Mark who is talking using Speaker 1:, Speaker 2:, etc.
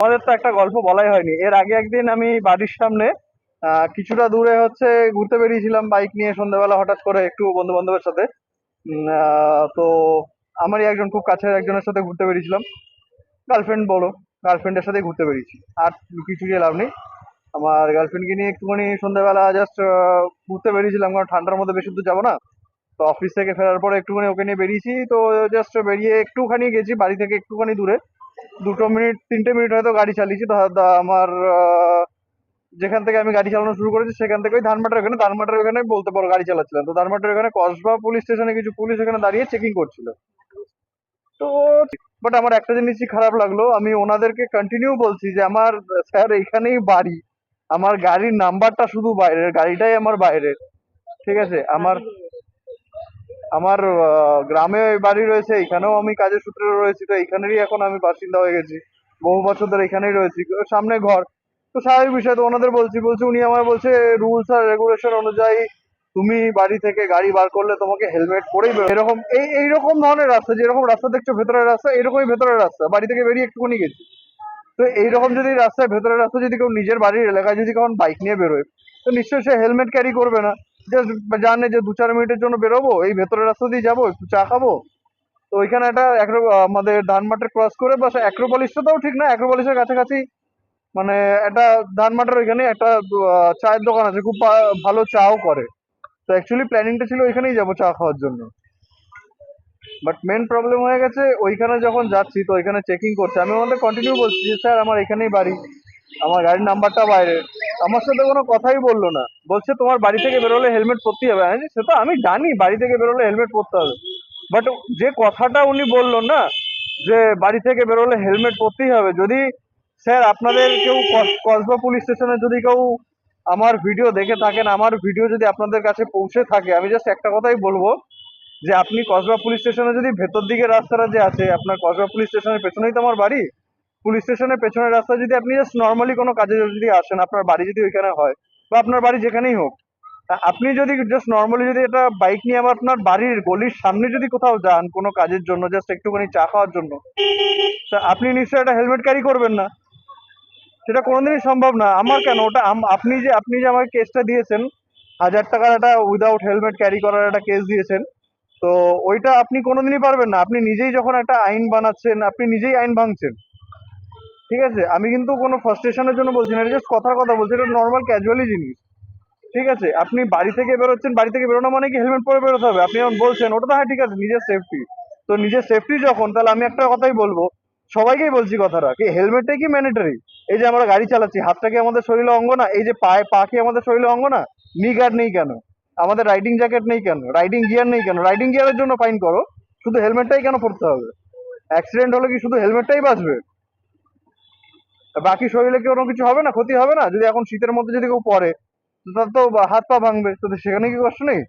Speaker 1: আমাদের তো একটা গল্প বলাই হয়নি। এর আগে একদিন আমি বাড়ির সামনে কিছুটা দূরে হচ্ছে ঘুরতে বেরিয়েছিলাম বাইক নিয়ে সন্ধ্যাবেলা, হঠাৎ করে একটু বন্ধু বান্ধবের সাথে। তো আমারই একজন খুব কাছের একজনের সাথে ঘুরতে বেরিয়েছিলাম। গার্লফ্রেন্ড বলো, গার্লফ্রেন্ডের সাথে ঘুরতে বেরিয়েছি। আর কিছু গিয়ে লাভ নেই। আমার গার্লফ্রেন্ডকে নিয়ে একটুখানি সন্ধ্যাবেলা জাস্ট ঘুরতে বেরিয়েছিলাম, কারণ ঠান্ডার মধ্যে বেশি দূর যাবো না। তো অফিস থেকে ফেরার পরে একটুখানি ওকে নিয়ে বেরিয়েছি। তো জাস্ট বেরিয়ে একটুখানি গেছি বাড়ি থেকে একটুখানি দূরে, 2 মিনিট 3টে মিনিট হয়তো গাড়ি চালিয়েছি। তো আমার যেখান থেকে আমি গাড়ি চালানো শুরু করেছি সেখান থেকে ওই ধানমাটার ওখানে বলতে পারো গাড়ি চালাচ্ছিলাম। তো ধানমাটার ওখানে কসবা পুলিশ স্টেশনে কিছু পুলিশ এখানে দাঁড়িয়ে চেকিং করছিল। তো বাট আমার একটা জিনিসই খারাপ লাগলো, আমি ওনাদেরকে কন্টিনিউ বলছি যে আমার স্যার এইখানেই বাড়ি, আমার গাড়ির নাম্বারটা শুধু বাইরের, গাড়িটাই আমার বাইরের। ঠিক আছে, আমার আমার গ্রামে বাড়ি রয়েছে, এখানেও আমি কাজের সূত্রে রয়েছি, তো এইখানেরই এখন আমি বাসিন্দা হয়ে গেছি। বহু বছর ধরে এখানেই রয়েছি, সামনে ঘর। তো স্বাভাবিক বিষয়, তো ওনাদের বলছি উনি আমায় বলছে রুলস আর রেগুলেশন অনুযায়ী তুমি বাড়ি থেকে গাড়ি বার করলে তোমাকে হেলমেট পরেই এরকম এইরকম ধরনের রাস্তা, যেরকম রাস্তা দেখছো ভেতরের রাস্তা, এরকমই ভেতরের রাস্তা, বাড়ি থেকে বেরিয়ে একটুখানি গেছি। তো এইরকম যদি রাস্তায় ভেতরের রাস্তা যদি কেউ নিজের বাড়ির এলাকায় যদি কারণ বাইক নিয়ে বেরোয়, তো নিশ্চয়ই সে হেলমেট ক্যারি করবে না। জাস্ট জানে যে 2-4 মিনিটের জন্য বেরোবো, এই ভেতরের রাস্তা দিয়ে যাবো, একটু চা খাবো। তো ওইখানে একটা আমাদের ধানমাটের ক্রস করে বাস অ্যাক্রোপলিসটাও ঠিক না, অ্যাক্রোপলিসের কাছাকাছি মানে একটা ধানমাটের ওইখানে একটা চায়ের দোকান আছে, খুব ভালো চাও করে। তো অ্যাকচুয়ালি প্ল্যানিংটা ছিল ওইখানেই যাবো চা খাওয়ার জন্য। বাট মেন প্রবলেম হয়ে গেছে ওইখানে যখন যাচ্ছি, তো ওইখানে চেকিং করছে। আমি ওনাদের কন্টিনিউ বলছি যে স্যার আমার এখানেই বাড়ি, আমার গাড়ির নাম্বারটা বাইরে। আমার সাথে কোনো কথাই বললো না, বলছে তোমার বাড়ি থেকে বেরোলে হেলমেট পরতেই হবে। আমি সে তো আমি জানি বাড়ি থেকে বেরোলে হেলমেট পরতে হবে, বাট যে কথাটা উনি বললো না যে বাড়ি থেকে বেরোলে হেলমেট পরতেই হবে, যদি স্যার আপনাদের কেউ কসবা পুলিশ স্টেশনে যদি কেউ আমার ভিডিও দেখে থাকেন, আমার ভিডিও যদি আপনাদের কাছে পৌঁছে থাকে, আমি জাস্ট একটা কথাই বলবো যে আপনি কসবা পুলিশ স্টেশনে যদি ভেতর দিকে রাস্তাটা যে আছে, আপনার কসবা পুলিশ স্টেশনের পেছনেই তো আমার বাড়ি। পুলিশ স্টেশনের পেছনের রাস্তায় যদি আপনি জাস্ট নর্মালি কোনো কাজে যদি আসেন, আপনার বাড়ি যদি ওইখানে হয় বা আপনার বাড়ি যেখানেই হোক, আপনি যদি জাস্ট নর্মালি যদি এটা বাইক নিয়ে আবার আপনার বাড়ির গলির সামনে যদি কোথাও যান কোনো কাজের জন্য, জাস্ট একটুখানি চা খাওয়ার জন্য, তা আপনি নিশ্চয়ই একটা হেলমেট ক্যারি করবেন না। সেটা কোনোদিনই সম্ভব না। আমার কেন ওটা আপনি যে আমাকে কেসটা দিয়েছেন, 1000 টাকার একটা উইদাউট হেলমেট ক্যারি করার একটা কেস দিয়েছেন, তো ওইটা আপনি কোনোদিনই পারবেন না। আপনি নিজেই যখন একটা আইন বানাচ্ছেন, আপনি নিজেই আইন ভাঙছেন। ঠিক আছে, আমি কিন্তু কোনো ফার্স্ট্রেশনের জন্য বলছি না, এটা জাস্ট কথার কথা বলছি, এটা নর্মাল ক্যাজুয়ালি জিনিস। ঠিক আছে, আপনি বাড়ি থেকে বেরোচ্ছেন, বাড়ি থেকে বেরোনো মানে কি হেলমেট পরে বেরোতে হবে? আপনি যখন বলছেন ওটা তো হ্যাঁ ঠিক আছে, নিজের সেফটি। তো নিজের সেফটি যখন, তাহলে আমি একটা কথাই বলবো, সবাইকেই বলছি কথাটা, কি হেলমেটটাই কি ম্যান্ডেটরি? এই যে আমরা গাড়ি চালাচ্ছি, হাতটা কি আমাদের শরীরে অঙ্গ না? এই যে পা কি আমাদের শরীরে অঙ্গ না? নি গার্ড নেই কেন? আমাদের রাইডিং জ্যাকেট নেই কেন? রাইডিং গিয়ার নেই কেন? রাইডিং গিয়ারের জন্য ফাইন করো, শুধু হেলমেটটাই কেন পড়তে হবে? অ্যাক্সিডেন্ট হলে কি শুধু হেলমেটটাই বাঁচবে? বাকি শরীরে কি কোনো কিছু হবে না, ক্ষতি হবে না? যদি এখন শীতের মধ্যে যদি কেউ পড়ে, তো তার তো হাত পা ভাঙবে, তো সেখানে কি কষ্ট নেই?